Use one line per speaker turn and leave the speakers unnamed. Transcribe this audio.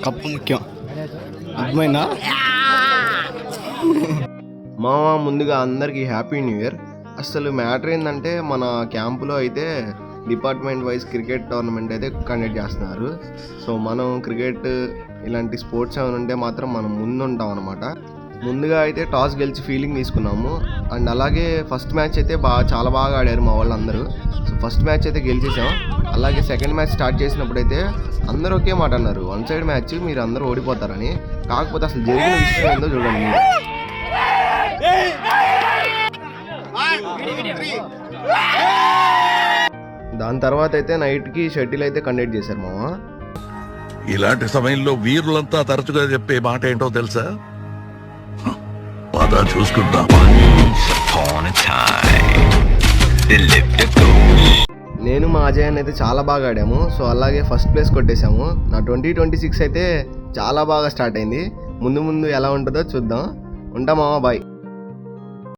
Cup ముఖ్యం, అర్థమైందా?
మామ ముందుగా అందరికీ హ్యాపీ న్యూ ఇయర్. అసలు మ్యాటర్ ఏంటంటే మన క్యాంపులో అయితే డిపార్ట్మెంట్ వైజ్ క్రికెట్ టోర్నమెంట్ అయితే కండక్ట్ చేస్తున్నారు. సో మనం క్రికెట్ ఇలాంటి స్పోర్ట్స్ ఏమైనా ఉంటే మాత్రం మనం ముందుంటాం అనమాట. ముందుగా అయితే టాస్ గెలిచి ఫీలింగ్ తీసుకున్నాము. అండ్ అలాగే ఫస్ట్ మ్యాచ్ అయితే చాలా బాగా ఆడారు మా వాళ్ళందరూ. సో ఫస్ట్ మ్యాచ్ అయితే గెలిచేసాం. అలాగే సెకండ్ మ్యాచ్ స్టార్ట్ చేసినప్పుడు అయితే అందరూ ఒకే మాట అన్నారు, వన్ సైడ్ మ్యాచ్, మీరు అందరూ ఓడిపోతారని. కాకపోతే అసలు జరిగిన విషయం ఏందో చూడండి మీరు. దాని తర్వాత అయితే నైట్కి షటిల్ అయితే కండక్ట్ చేశారు మామ.
ఇలాంటి సమయంలో వీరులంతా తరచుగా చెప్పే మాట ఏంటో తెలుసా? పద చూసుకుందాం.
నేను మా అజయన్ అయితే చాలా బాగా ఆడాము. సో అలాగే ఫస్ట్ ప్లేస్ కొట్టేశాము. నా 2026 అయితే చాలా బాగా స్టార్ట్ అయింది. ముందు ముందు ఎలా ఉంటుందో చూద్దాం. ఉంటా మామ, బాయ్.